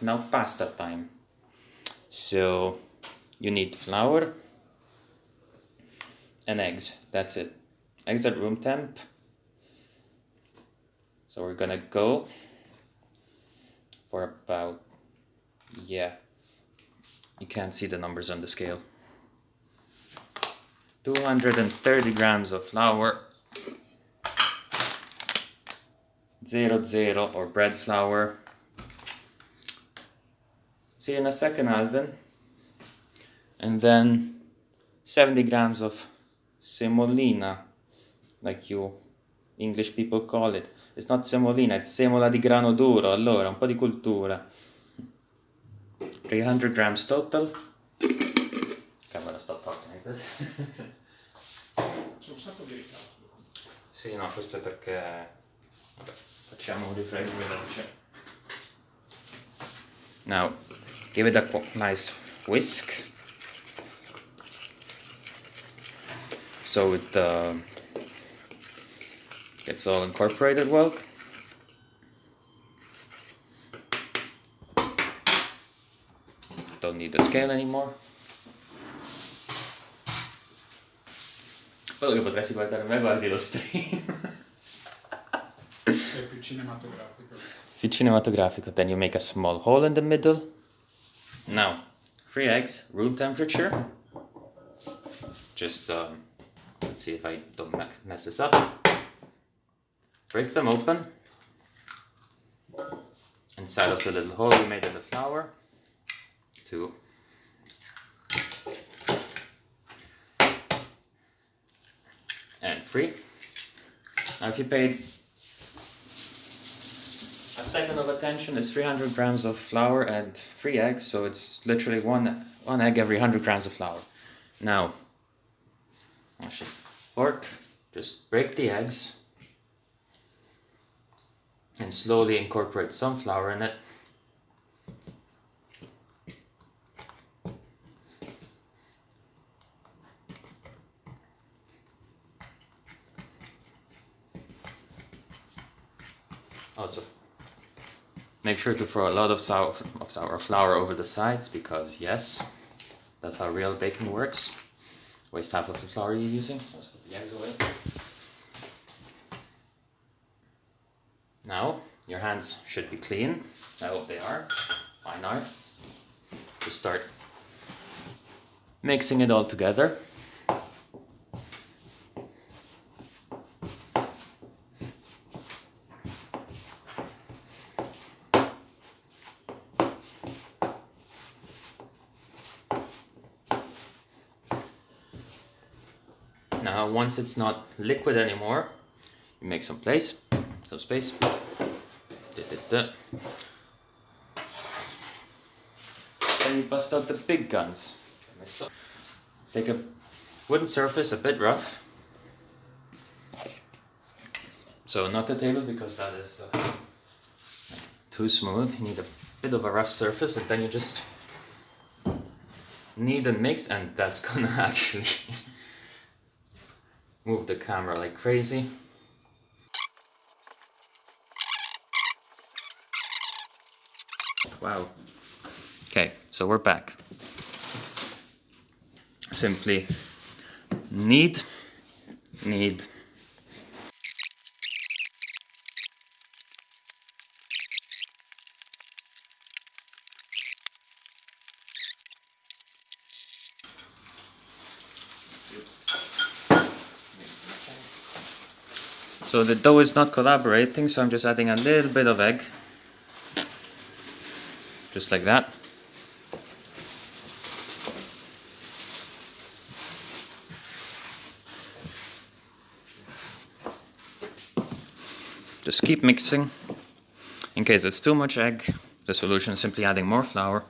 now pasta time. So you need flour and eggs, that's it. Eggs at room temp. So we're gonna go for about, yeah, you can't see the numbers on the scale. 230 grams of flour, 00 or bread flour. See you in a second, Alvin. And then 70 grams of semolina, like you English people call it. It's not semolina, it's semola di grano duro. Allora, un po' di cultura. 300 grams total. Okay, I'm gonna stop talking like this. C'è un sacco di ritardo. Sì, no, questo è perché... Vabbè, facciamo un rifresh veloce. Now, give it a nice whisk. So it gets all incorporated well. Don't need the scale anymore. Quello che potresti guardare a me, guardi lo stream. È più cinematografico. Più cinematografico. Then you make a small hole in the middle. Now, 3 eggs, room temperature. Just, let's see if I don't mess this up. Break them open. Inside of the little hole we made in the flour. 2. And 3. Now if you paid a second of attention, it's 300 grams of flour and 3 eggs, so it's literally one egg every 100 grams of flour. Now, I should fork, just break the eggs and slowly incorporate some flour in it. Also, make sure to throw a lot of sour flour over the sides, because yes, that's how real baking works. Waste half of the flour you're using. Let's put the eggs away. Now, your hands should be clean. I hope they are. Mine are. Just start mixing it all together. Now, once it's not liquid anymore, you make some space. Then you bust out the big guns. Take a wooden surface, a bit rough. So not the table, because that is too smooth. You need a bit of a rough surface, and then you just knead and mix, and that's gonna actually move the camera like crazy. Wow. Okay, so we're back. Simply knead. So the dough is not collaborating, so I'm just adding a little bit of egg. Just like that. Just keep mixing. In case it's too much egg, the solution is simply adding more flour.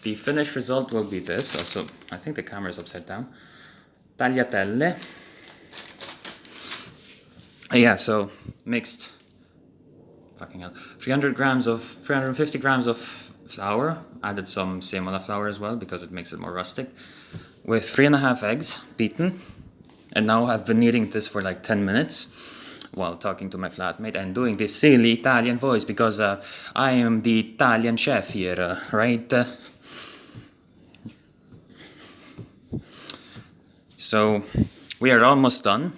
the finished result will be this. Also, I think the camera is upside down. Tagliatelle. Yeah, so mixed, fucking hell, 350 grams of flour. Added some semola flour as well because it makes it more rustic. With 3.5 eggs, beaten. And now I've been eating this for like 10 minutes while talking to my flatmate and doing this silly Italian voice because I am the Italian chef here, right? So we are almost done.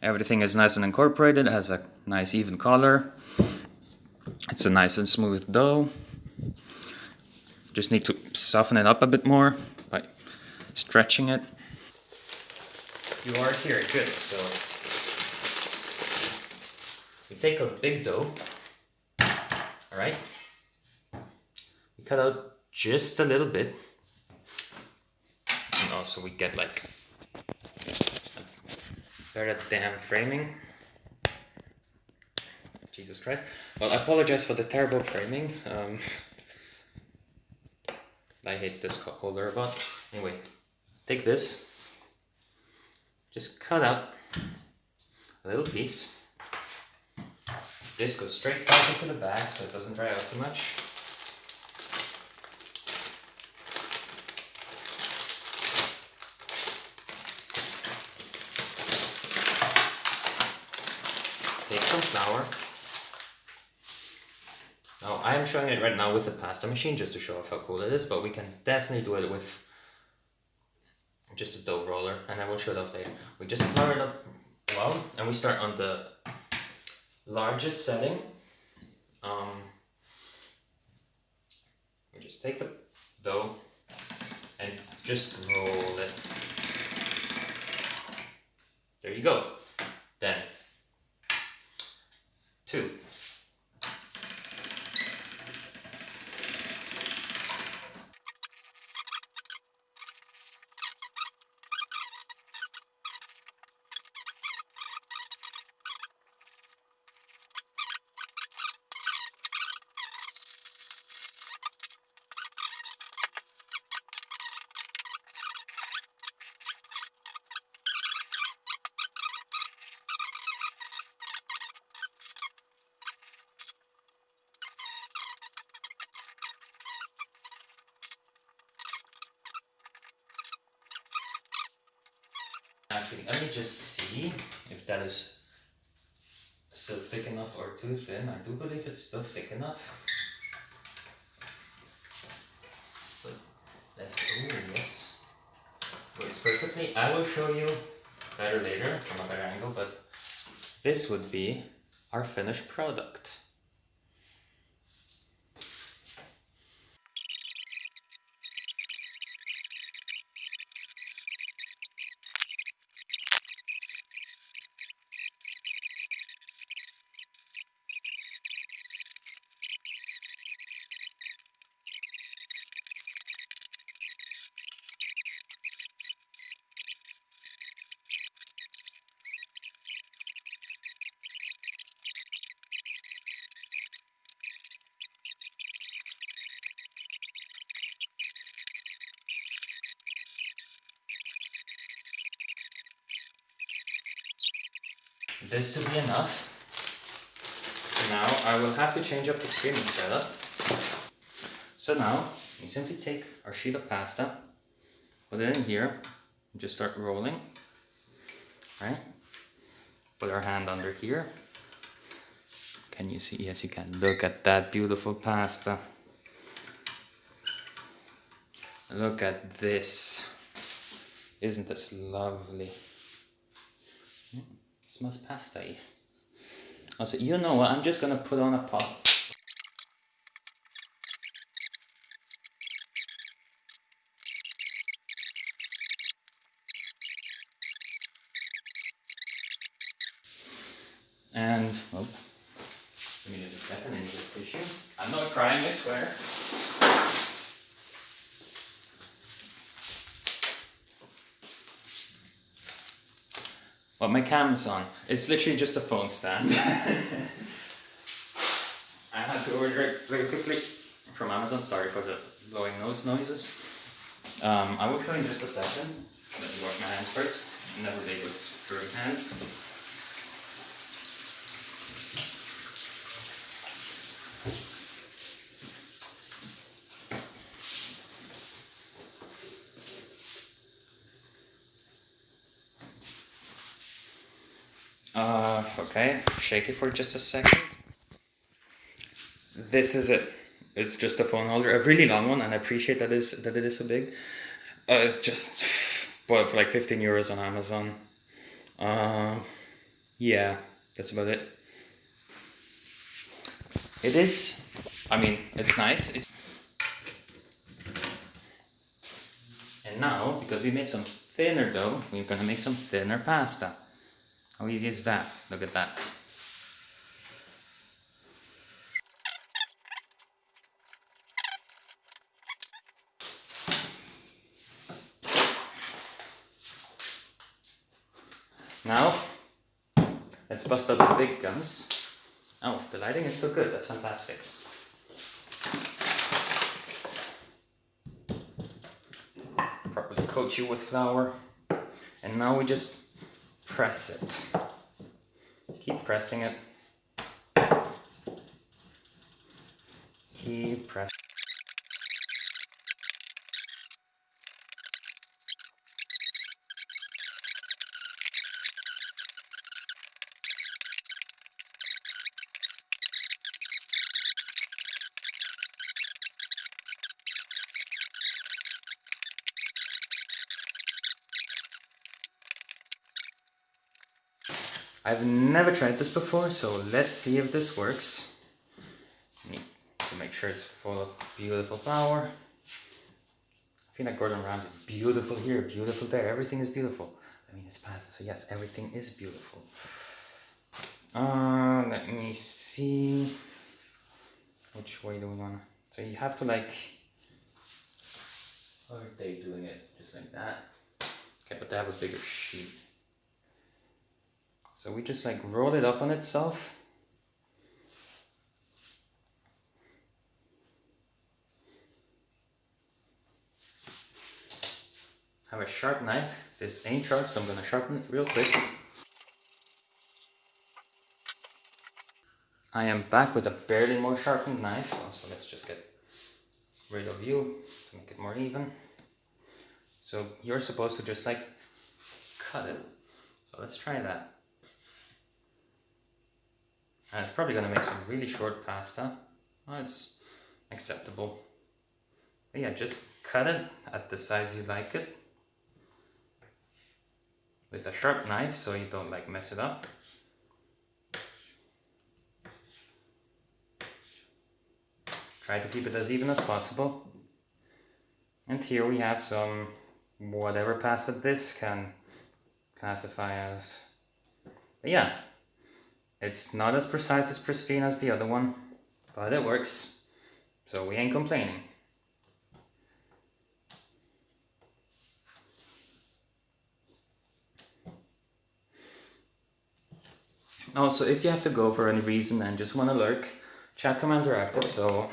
Everything is nice and incorporated, it has a nice even color. It's a nice and smooth dough. Just need to soften it up a bit more by stretching it. You are here, good. So we take a big dough, all right? We cut out just a little bit. And also we get like better damn framing. Jesus Christ. Well, I apologize for the terrible framing. I hate this cup holder a lot. Anyway, take this. Just cut out a little piece. This goes straight back into the bag so it doesn't dry out too much. Take some flour. Now I am showing it right now with the pasta machine just to show off how cool it is, but we can definitely do it with just a dough roller, and I will show it off later. We just flour it up well, and we start on the largest setting. We just take the dough and just roll it. There you go. Then 2. Actually, let me just see if that is still thick enough or too thin. I do believe it's still thick enough. But let's, oh yes, works perfectly. I will show you better later from a better angle, but this would be our finished product. This should be enough. Now I will have to change up the streaming setup. So now you simply take our sheet of pasta, put it in here, and just start rolling, right? Put our hand under here. Can you see? Yes, you can. Look at that beautiful pasta. Look at this. Isn't this lovely? Smells pasta-y. Also, you know what? I'm just gonna put on a pot. And, oh, give me just a second, I need a tissue. I'm not crying, I swear. Well, my cam's on. It's literally just a phone stand. I had to order it very quickly. from Amazon. Sorry for the blowing nose noises. I will show you in just a second. Let me wash my hands first. Never big with dirty hands. Okay, shake it for just a second. This is it. It's just a phone holder, a really long one, and I appreciate that it is so big. It's just bought it for like 15 euros on Amazon. Yeah, that's about it. It is, I mean, it's nice. And now, because we made some thinner dough, we're gonna make some thinner pasta. How easy is that? Look at that. Now, let's bust out the big guns. Oh, the lighting is still good, that's fantastic. Properly coat you with flour. And now we just press it. Keep pressing it. Keep pressing. I've never tried this before, so let's see if this works. Need to make sure it's full of beautiful flour. I feel like Gordon Ramsay. Beautiful here, beautiful there. Everything is beautiful. I mean, it's pasta, so yes, everything is beautiful. Let me see. Which way do we want to? So you have to like. How are they doing it? Just like that. Okay, but they have a bigger sheet. So we just like roll it up on itself. I have a sharp knife. This ain't sharp, so I'm gonna sharpen it real quick. I am back with a barely more sharpened knife. So let's just get rid of you to make it more even. So you're supposed to just like cut it. So let's try that. And it's probably gonna make some really short pasta. Oh, it's acceptable. But yeah, just cut it at the size you like it. With a sharp knife so you don't like mess it up. Try to keep it as even as possible. And here we have some whatever pasta this can classify as. But yeah, it's not as precise as pristine as the other one, but it works. So we ain't complaining. Also, if you have to go for any reason and just want to lurk, chat commands are active, so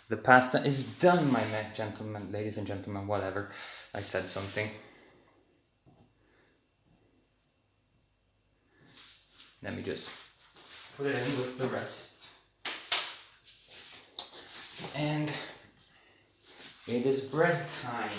the pasta is done, my gentlemen, ladies and gentlemen, whatever. I said something. Let me just put it in with the rest. And it is bread time.